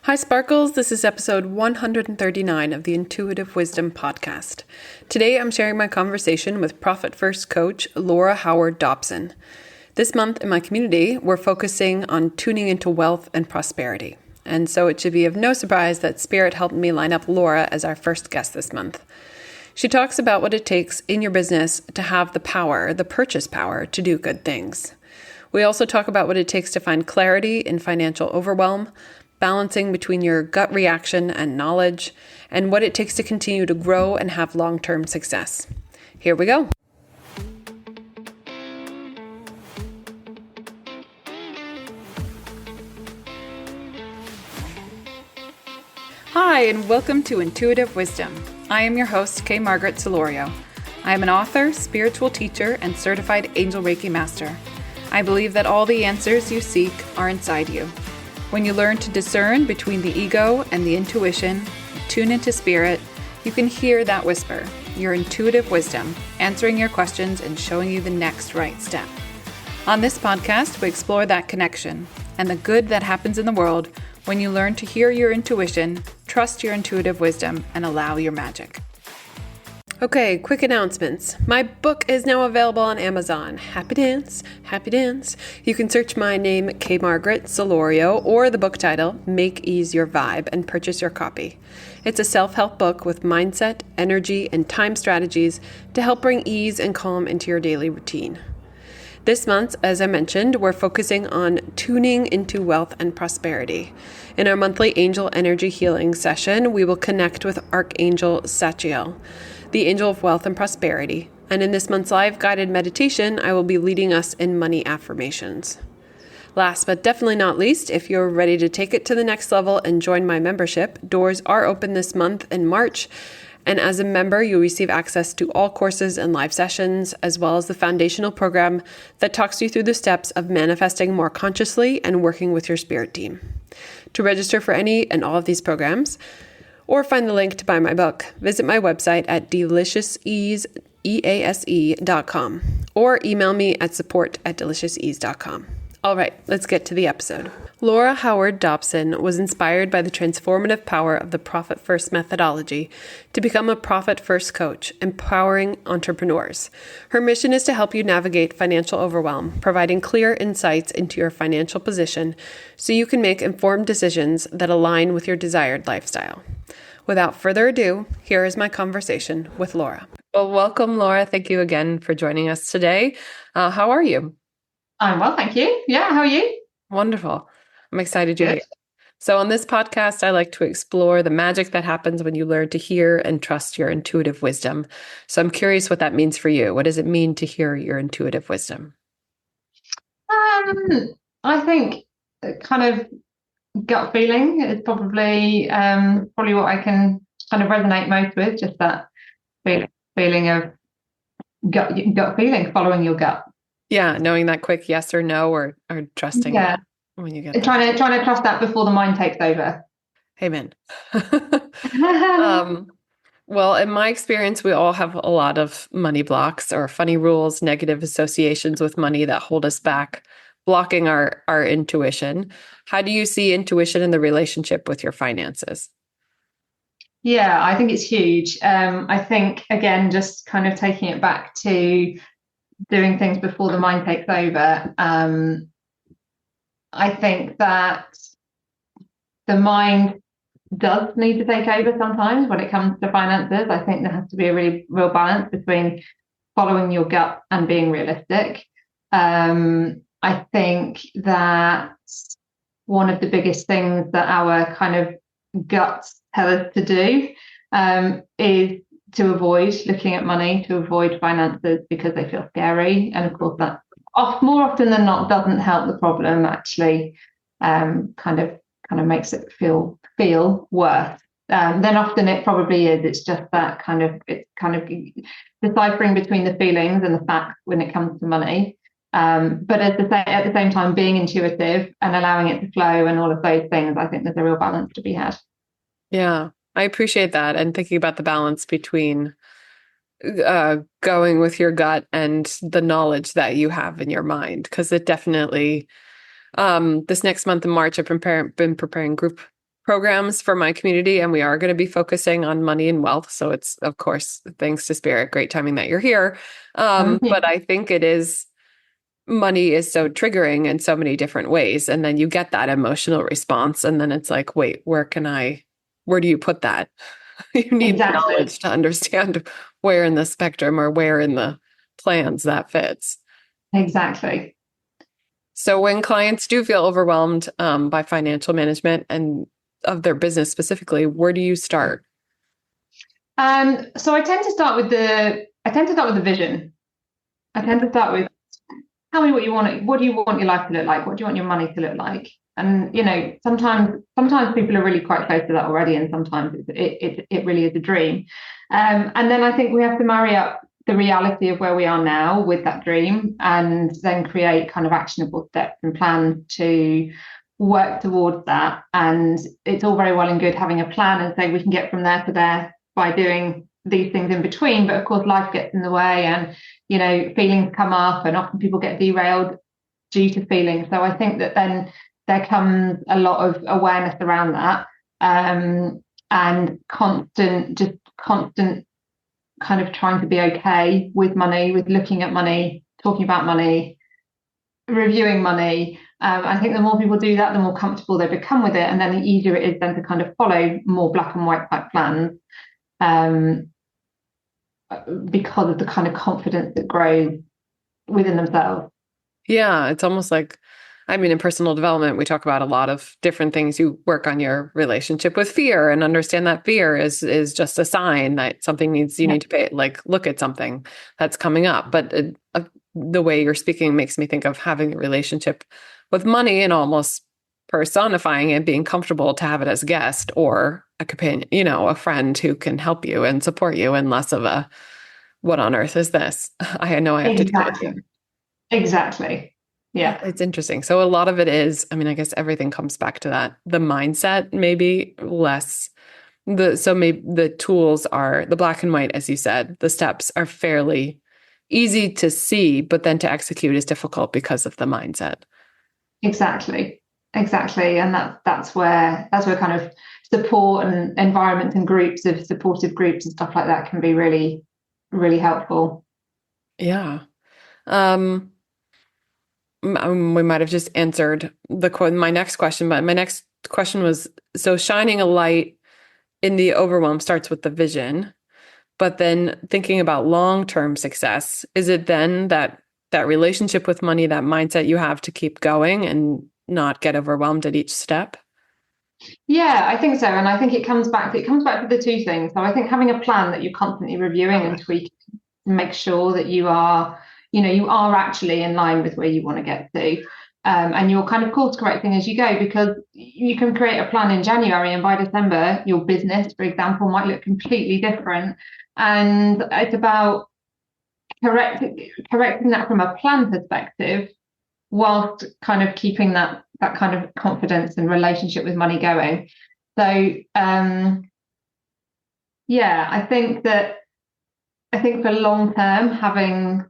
Hi, Sparkles. This is episode 139 of the Intuitive Wisdom podcast. Today, I'm sharing my conversation with Profit First coach Laura Howard-Dobson. This month in my community, we're focusing on tuning into wealth and prosperity. And so it should be of no surprise that Spirit helped me line up Laura as our first guest this month. She talks about what it takes in your business to have the power, the purchase power, to do good things. We also talk about what it takes to find clarity in financial overwhelm, balancing between your gut reaction and knowledge, and what it takes to continue to grow and have long-term success. Here we go. Hi, and welcome to Intuitive Wisdom. I am your host, Kay Margaret Solorio. I am an author, spiritual teacher, and certified Angel Reiki Master. I believe that all the answers you seek are inside you. When you learn to discern between the ego and the intuition, tune into spirit, you can hear that whisper, your intuitive wisdom, answering your questions and showing you the next right step. On this podcast, we explore that connection and the good that happens in the world when you learn to hear your intuition, trust your intuitive wisdom, and allow your magic. Okay, quick announcements. My book is now available on Amazon. Happy dance, happy dance. You can search my name, Kay Margaret Solorio, or the book title, Make Ease Your Vibe, and purchase your copy. It's a self-help book with mindset, energy, and time strategies to help bring ease and calm into your daily routine. This month, as I mentioned, we're focusing on tuning into wealth and prosperity. In our monthly angel energy healing session, we will connect with Archangel Sachiel, the angel of wealth and prosperity. And in this month's live guided meditation, I will be leading us in money affirmations. Last but definitely not least, if you're ready to take it to the next level and join my membership, doors are open this month in March. And as a member, you'll receive access to all courses and live sessions, as well as the foundational program that talks you through the steps of manifesting more consciously and working with your spirit team. To register for any and all of these programs, or find the link to buy my book, visit my website at deliciousease.com or email me at support@deliciousease.com. All right, let's get to the episode. Laura Howard-Dobson was inspired by the transformative power of the Profit First methodology to become a Profit First coach, empowering entrepreneurs. Her mission is to help you navigate financial overwhelm, providing clear insights into your financial position so you can make informed decisions that align with your desired lifestyle. Without further ado, here is my conversation with Laura. Well, welcome, Laura. Thank you again for joining us today. How are you? I'm well, thank you. Yeah, how are you? Wonderful. I'm excited you're here. So on this podcast, I like to explore the magic that happens when you learn to hear and trust your intuitive wisdom. So I'm curious what that means for you. What does it mean to hear your intuitive wisdom? I think kind of gut feeling is probably what I can kind of resonate most with, just that feeling of gut feeling, following your gut. Yeah, knowing that quick yes or no, or trusting when you get there. Trying to trust that before the mind takes over. Amen. Well, in my experience, we all have a lot of money blocks or funny rules, negative associations with money that hold us back, blocking our intuition. How do you see intuition in the relationship with your finances? Yeah, I think it's huge. I think, again, just kind of taking it back to doing things before the mind takes over. I think that the mind does need to take over sometimes when it comes to finances. I think there has to be a really real balance between following your gut and being realistic. I think that one of the biggest things that our kind of guts tell us to do is to avoid looking at money, to avoid finances because they feel scary. And of course, that more often than not doesn't help the problem. Actually, kind of makes it feel worse. Then often it probably is. It's just that it's kind of deciphering between the feelings and the facts when it comes to money. But at the same time, being intuitive and allowing it to flow and all of those things, I think there's a real balance to be had. Yeah, I appreciate that. And thinking about the balance between going with your gut and the knowledge that you have in your mind, because it definitely, this next month in March, I've been preparing group programs for my community, and we are going to be focusing on money and wealth. So it's, of course, thanks to Spirit, great timing that you're here. But I think money is so triggering in so many different ways. And then you get that emotional response. And then it's like, wait, where do you put that? You need Exactly. knowledge to understand where in the spectrum or where in the plans that fits. Exactly. So when clients do feel overwhelmed by financial management and of their business specifically, where do you start? So I tend to start with the vision. I tend to start with, tell me what you want. What do you want your life to look like? What do you want your money to look like? And sometimes people are really quite close to that already, and sometimes it really is a dream. And then I think we have to marry up the reality of where we are now with that dream, and then create kind of actionable steps and plans to work towards that. And it's all very well and good having a plan and say we can get from there to there by doing these things in between, but of course life gets in the way, and feelings come up, and often people get derailed due to feelings. So I think that then there comes a lot of awareness around that, and constant kind of trying to be okay with money, with looking at money, talking about money, reviewing money. I think the more people do that, the more comfortable they become with it, and then the easier it is then to kind of follow more black and white type plans, because of the kind of confidence that grows within themselves. Yeah, it's almost like, in personal development, we talk about a lot of different things. You work on your relationship with fear and understand that fear is just a sign that something you need to pay, like look at something that's coming up. But the way you're speaking makes me think of having a relationship with money and almost personifying it, being comfortable to have it as a guest or a companion, a friend who can help you and support you, and less of a, what on earth is this? I know I have to deal with you. Exactly. Yeah. It's interesting. So a lot of it is, I guess everything comes back to that. The mindset, maybe less maybe the tools are the black and white, as you said, the steps are fairly easy to see, but then to execute is difficult because of the mindset. Exactly. And that's where kind of support and environments and groups of supportive groups and stuff like that can be really, really helpful. Yeah. We might have just answered my next question, but my next question was, so shining a light in the overwhelm starts with the vision, but then thinking about long-term success, is it then that relationship with money, that mindset you have to keep going and not get overwhelmed at each step? Yeah, I think so. And I think it comes back to the two things. So I think having a plan that you're constantly reviewing and tweaking to make sure that you are actually in line with where you want to get to. And you're kind of course correcting as you go, because you can create a plan in January and by December, your business, for example, might look completely different. And it's about correcting that from a plan perspective, whilst kind of keeping that kind of confidence and relationship with money going. So yeah, I think for long term, having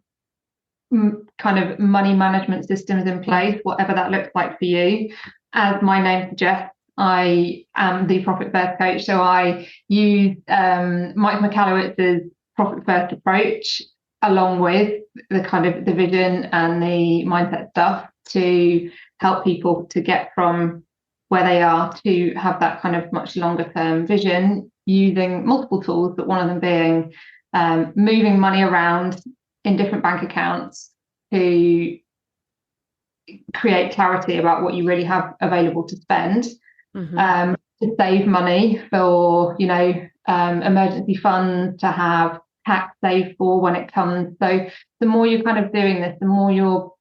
kind of money management systems in place, whatever that looks like for you. As my name suggests, I am the Profit First coach. So I use Mike Michalowicz's Profit First approach, along with the kind of the vision and the mindset stuff, to help people to get from where they are to have that kind of much longer term vision, using multiple tools, but one of them being moving money around in different bank accounts to create clarity about what you really have available to spend, to save money for, emergency funds, to have tax saved for when it comes. So the more you're kind of doing this, the more you're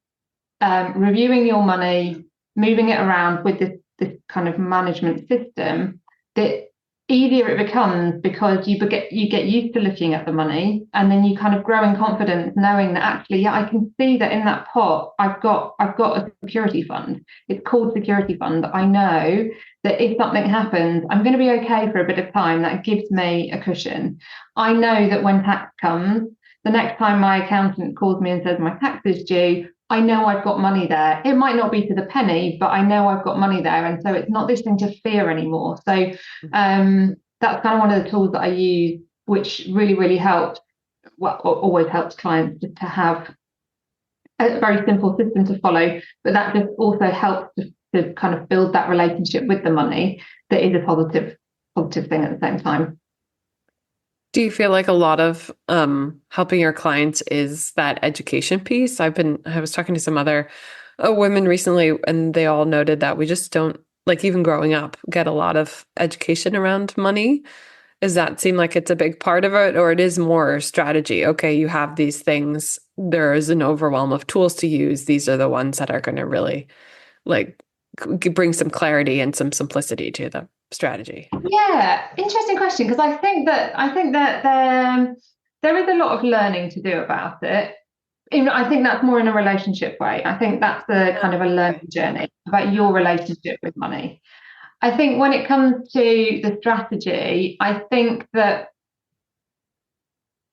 reviewing your money, moving it around with this kind of management system, the easier it becomes, because you get used to looking at the money, and then you kind of grow in confidence, knowing that actually, yeah, I can see that in that pot I've got a security fund. It's called security fund. I know that if something happens, I'm going to be okay for a bit of time. That gives me a cushion. I know that when tax comes, the next time my accountant calls me and says my tax is due, I know I've got money there. It might not be to the penny, but I know I've got money there. And so it's not this thing to fear anymore. So that's kind of one of the tools that I use, which really, really helped. Well, always helps clients just to have a very simple system to follow, but that just also helps to kind of build that relationship with the money that is a positive thing at the same time. Do you feel like a lot of helping your clients is that education piece? I was talking to some other women recently, and they all noted that we just don't, like even growing up, get a lot of education around money. Does that seem like it's a big part of it, or it is more strategy? Okay, you have these things. There is an overwhelm of tools to use. These are the ones that are going to really like bring some clarity and some simplicity to the strategy. Yeah, interesting question, because I think that there is a lot of learning to do about it. I think that's more in a relationship way. I think that's a kind of a learning journey about your relationship with money. I think when it comes to the strategy, I think that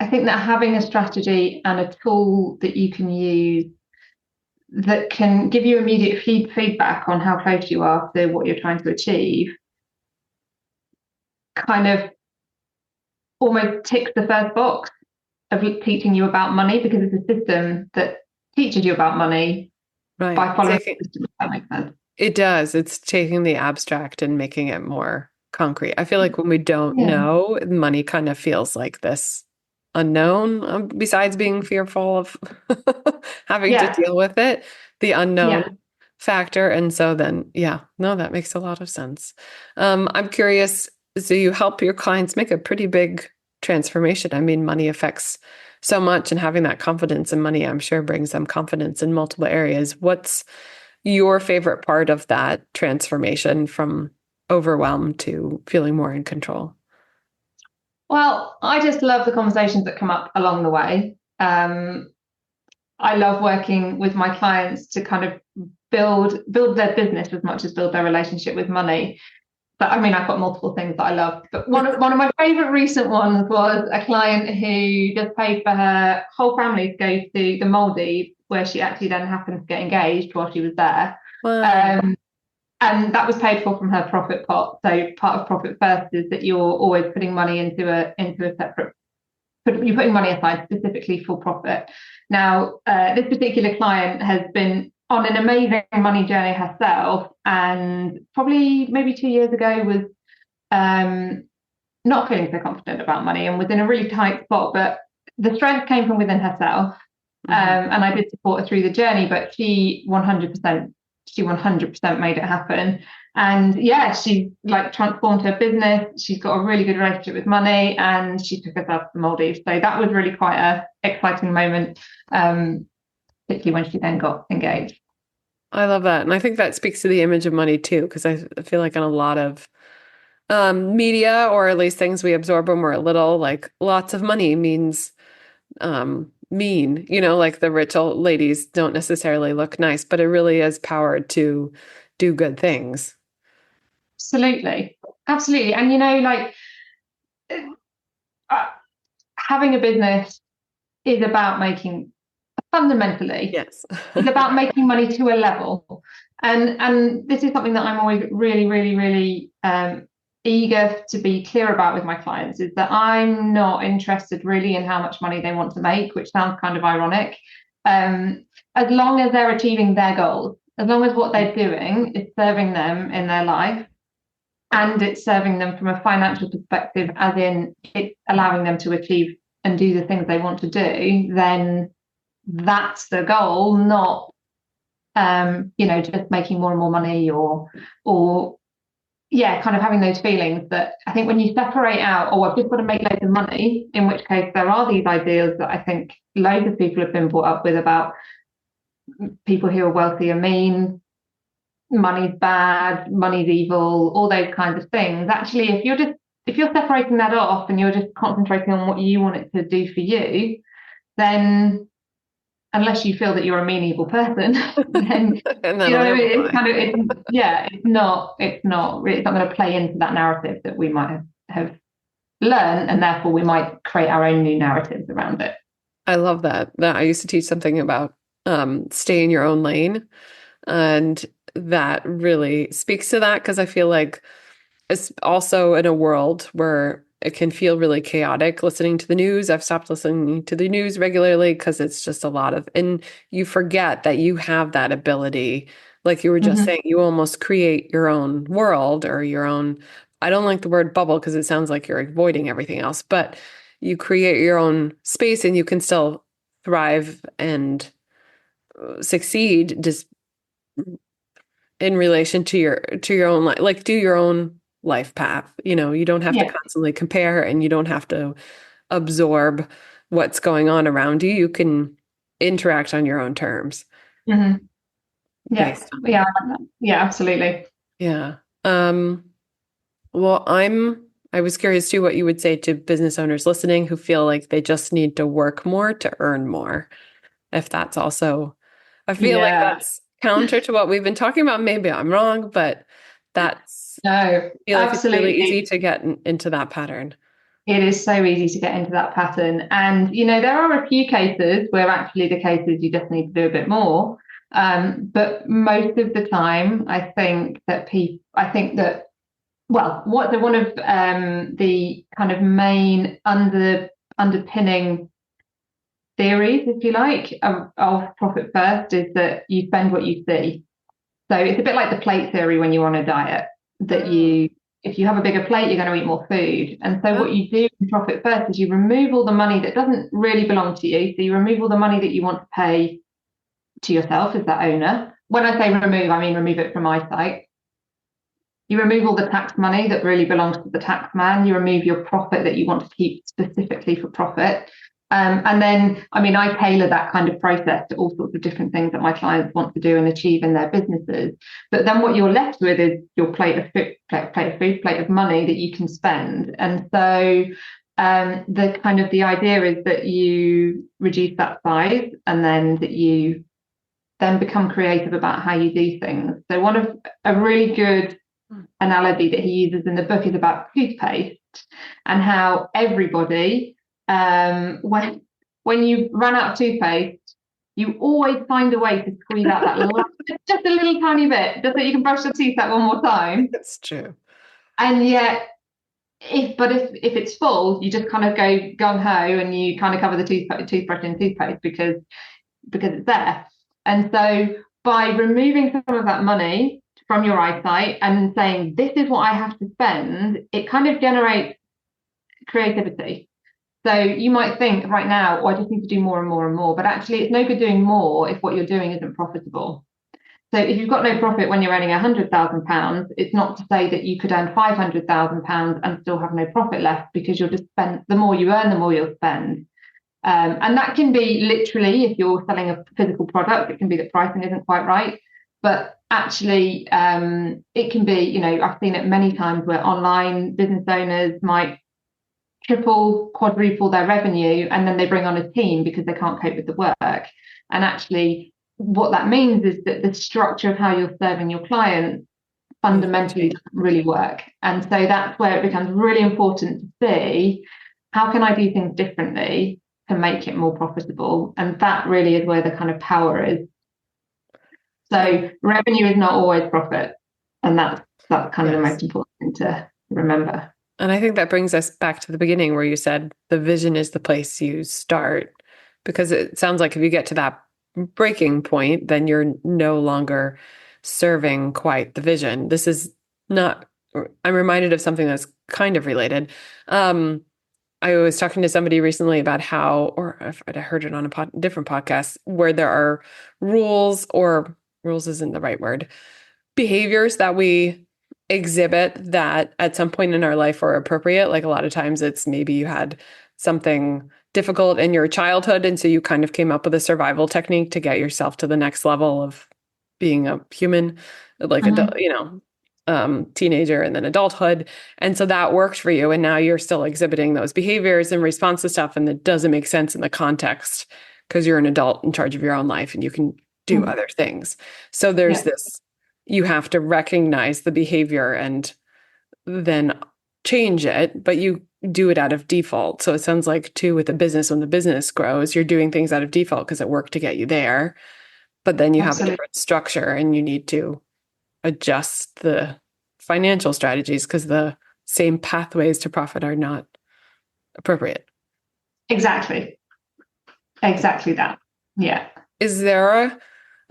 having a strategy and a tool that you can use that can give you immediate feedback on how close you are to what you're trying to achieve kind of almost ticks the first box of teaching you about money, because it's a system that teaches you about money Right. by following the system, if that makes sense. It does. It's taking the abstract and making it more concrete. I feel like when we don't Yeah. know, money kind of feels like this unknown, besides being fearful of having to Yeah. deal with it, the unknown Yeah. factor. And so then, yeah, no, that makes a lot of sense. I'm curious, so you help your clients make a pretty big transformation. I mean, money affects so much, and having that confidence in money, I'm sure, brings them confidence in multiple areas. What's your favorite part of that transformation from overwhelm to feeling more in control? Well, I just love the conversations that come up along the way. I love working with my clients to kind of build their business as much as build their relationship with money. But I mean, I've got multiple things that I love. But one of my favorite recent ones was a client who just paid for her whole family to go to the Maldives, where she actually then happened to get engaged while she was there. Wow. Um, and that was paid for from her profit pot. So part of Profit First is that you're always putting money into a separate, you're putting money aside specifically for profit. Now, this particular client has been on an amazing money journey herself, and probably maybe 2 years ago was not feeling so confident about money and was in a really tight spot. But the strength came from within herself, and I did support her through the journey. But she 100% made it happen. And yeah, she like transformed her business. She's got a really good relationship with money, and she took herself to the Maldives. So that was really quite a exciting moment, particularly when she then got engaged. I love that. And I think that speaks to the image of money too, because I feel like in a lot of media, or at least things we absorb when we're little, like lots of money means mean, like the rich old ladies don't necessarily look nice, but it really is power to do good things. Absolutely, absolutely. And like uh, having a business is about making fundamentally Yes. it's about making money to a level, and this is something that I'm always really, really, really eager to be clear about with my clients, is that I'm not interested really in how much money they want to make, which sounds kind of ironic. As long as they're achieving their goals, as long as what they're doing is serving them in their life, and it's serving them from a financial perspective, as in it's allowing them to achieve and do the things they want to do, then that's the goal, not just making more and more money, or yeah, kind of having those feelings. That I think when you separate out, oh, I've just got to make loads of money, in which case there are these ideas that I think loads of people have been brought up with about people who are wealthy are mean, money's bad, money's evil, all those kinds of things. Actually, if you're separating that off and you're just concentrating on what you want it to do for you, then unless you feel that you're a mean evil person, then And you know that'll what I mean? It's amplify. kind of it's not going to play into that narrative that we might have learned, and therefore we might create our own new narratives around it. I love that. That I used to teach something about stay in your own lane. And that really speaks to that because I feel like it's also in a world where it can feel really chaotic listening to the news. I've stopped listening to the news regularly because it's just a lot of, and you forget that you have that ability. Like you were just Hmm. saying, you almost create your own world or your own, I don't like the word bubble because it sounds like you're avoiding everything else, but you create your own space and you can still thrive and succeed just in relation to your own life, like do your own life path. You don't have to Yeah. constantly compare and you don't have to absorb what's going on around you. You can interact on your own terms Hmm. Yeah. based on, Yeah. I like that. Yeah, absolutely. yeah. Well, I was curious too what you would say to business owners listening who feel like they just need to work more to earn more. If that's also, I feel like Yeah. that's counter to what we've been talking about. Maybe I'm wrong, but that's, No, I feel like it's really easy absolutely. to get into that pattern. It is so easy to get into that pattern. And, there are a few cases where actually the cases you just need to do a bit more. But most of the time, I think that, well, one of the kind of main underpinning theories, if you like, of profit first is that you spend what you see. So it's a bit like the plate theory when you're on a diet, that Oh, if you have a bigger plate, you're going to eat more food. And so oh, what you do in profit first is you remove all the money that doesn't really belong to you. So you remove all the money that you want to pay to yourself as that owner. When I say remove, I mean remove it from eyesight. You remove all the tax money that really belongs to the tax man. You remove your profit that you want to keep specifically for profit. And then, I mean, I tailor that kind of process to all sorts of different things that my clients want to do and achieve in their businesses. But then what you're left with is your plate of money that you can spend. And so the idea is that you reduce that size and then that you then become creative about how you do things. So one of a really good analogy that he uses in the book is about toothpaste and how everybody, when you run out of toothpaste, you always find a way to squeeze out that last, just a little tiny bit, just so you can brush your teeth out one more time. that's true. And yet, if it's full, you just kind of go gung ho and you kind of cover the toothbrush in toothpaste because it's there. And so by removing some of that money from your eyesight and saying, this is what I have to spend, it kind of generates creativity. So you might think right now, oh, I just need to do more and more and more. But actually, it's no good doing more if what you're doing isn't profitable. So if you've got no profit when you're earning £100,000, it's not to say that you could earn £500,000 and still have no profit left because you'll just spend, the more you earn, the more you'll spend. And that can be literally, if you're selling a physical product, it can be that pricing isn't quite right. But actually, it can be, I've seen it many times where online business owners might triple, quadruple their revenue, and then they bring on a team because they can't cope with the work. And actually, what that means is that the structure of how you're serving your clients Needs to fundamentally change. doesn't really work. And so that's where it becomes really important to see, how can I do things differently to make it more profitable? And that really is where the kind of power is. And So revenue is not always profit. And that's kind of the yes. most important thing to remember. And I think that brings us back to the beginning where you said the vision is the place you start. Because it sounds like if you get to that breaking point, then you're no longer serving quite the vision. This is not, I'm reminded of something that's kind of related. Um, I was talking to somebody recently about how, or I heard it on a different podcast, where there are rules, or rules isn't the right word, behaviors that we exhibit that at some point in our life are appropriate. Like a lot of times it's maybe you had something difficult in your childhood, and so you kind of came up with a survival technique to get yourself to the next level of being a human, like Mm-hmm. teenager and then adulthood. And so that worked for you. And now you're still exhibiting those behaviors in response to stuff. And it doesn't make sense in the context because you're an adult in charge of your own life and you can do Mm-hmm. other things. So there's Yeah. this, you have to recognize the behavior and then change it, but you do it out of default. So it sounds like too with the business, when the business grows, you're doing things out of default because it worked to get you there. but then you have a Absolutely. different structure and you need to adjust the financial strategies because the same pathways to profit are not appropriate. Exactly that. Yeah. Is there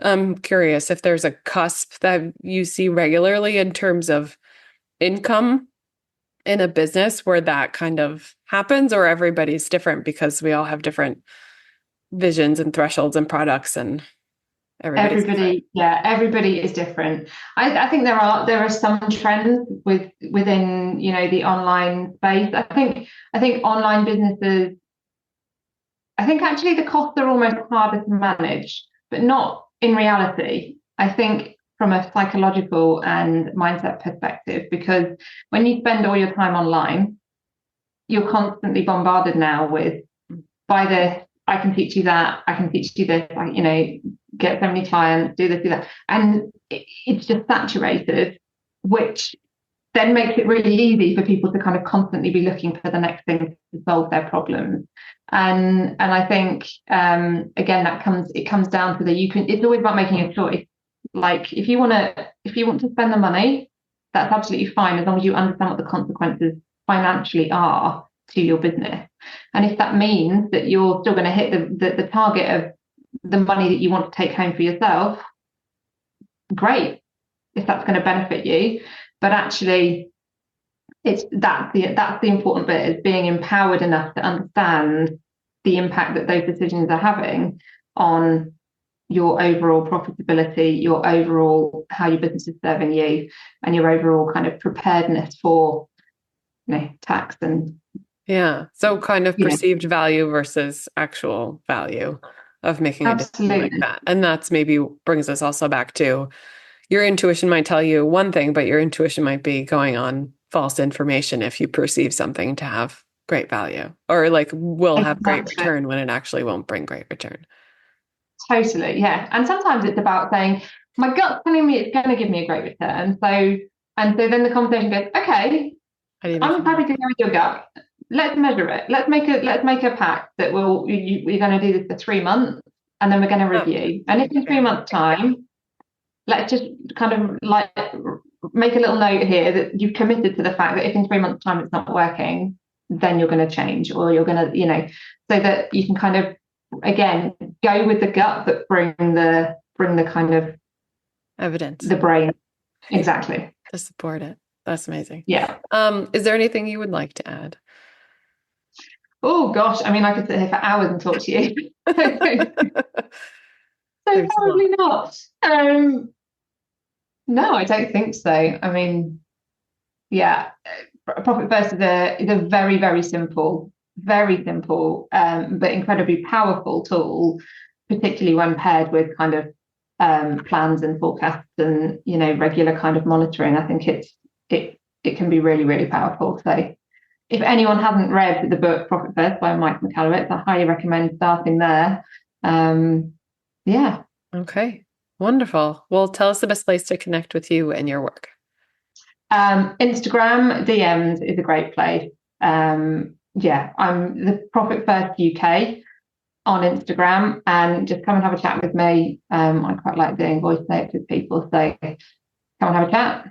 I'm curious if there's a cusp that you see regularly in terms of income in a business where that kind of happens, or everybody's different because we all have different visions and thresholds and products and everybody's different. Everybody is different. I think there are some trends within, the online space. I think online businesses, I think actually the costs are almost harder to manage, but not in reality. I think from a psychological and mindset perspective, because when you spend all your time online, you're constantly bombarded now with, buy this, I can teach you that, I can teach you this, get so many clients, do this, do that. And it's just saturated, which then makes it really easy for people to kind of constantly be looking for the next thing to solve their problems. And I think again it comes down to it's always about making a choice. Like if you want to spend the money, that's absolutely fine as long as you understand what the consequences financially are to your business. And if that means that you're still going to hit the target of the money that you want to take home for yourself, great, if that's going to benefit you. But actually, that's the important bit, is being empowered enough to understand the impact that those decisions are having on your overall profitability, your overall how your business is serving you, and your overall kind of preparedness for tax and so kind of perceived value versus actual value of making a decision like that. And that's maybe brings us also back to your intuition might tell you one thing, but your intuition might be going on false information if you perceive something to have great value or will have great return when it actually won't bring great return. Totally, yeah. And sometimes it's about saying, my gut's telling me it's going to give me a great return. So then the conversation goes, okay, I'm happy to go with your gut. Let's measure it. Let's make a pact that we're going to do this for 3 months, and then we're going to review. And if in 3 months' time, let's just kind of make a little note here that you've committed to the fact that if in 3 months' time it's not working, then you're going to change, or you're going to, so that you can kind of, again, go with the gut, but bring the kind of evidence, the brain, exactly, to support it. That's amazing. Yeah. Is there anything you would like to add? Oh gosh, I mean, I could sit here for hours and talk to you. So probably not. No, I don't think so. I mean, yeah, Profit First is a very, very simple, but incredibly powerful tool, particularly when paired with kind of plans and forecasts and regular kind of monitoring. I think it can be really, really powerful. So if anyone hasn't read the book Profit First by Mike McAllowitz, I highly recommend starting there. Yeah. Okay. Wonderful. Well, tell us the best place to connect with you and your work. Instagram DMs is a great place. I'm the Profit First UK on Instagram, and just come and have a chat with me. I quite like doing voice notes with people, so come and have a chat.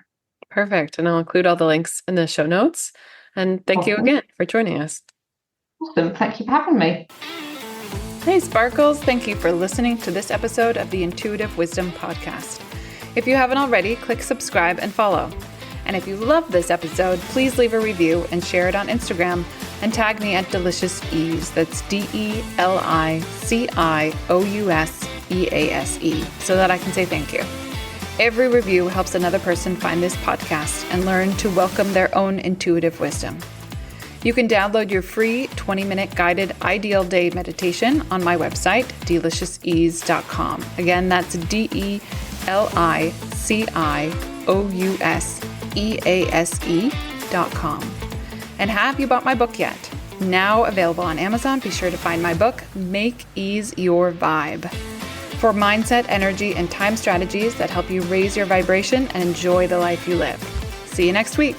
Perfect. And I'll include all the links in the show notes. And thank you again for joining us. Awesome. Thank you for having me. Hey, Sparkles. Thank you for listening to this episode of the Intuitive Wisdom Podcast. If you haven't already, click subscribe and follow. And if you love this episode, please leave a review and share it on Instagram and tag me at Delicious Ease. That's DELICIOUSEASE, so that I can say thank you. Every review helps another person find this podcast and learn to welcome their own intuitive wisdom. You can download your free 20-minute guided ideal day meditation on my website, deliciousEase.com. Again, that's DELICIOUSEASE.com. And have you bought my book yet? Now available on Amazon, be sure to find my book, Make Ease Your Vibe, for mindset, energy, and time strategies that help you raise your vibration and enjoy the life you live. See you next week.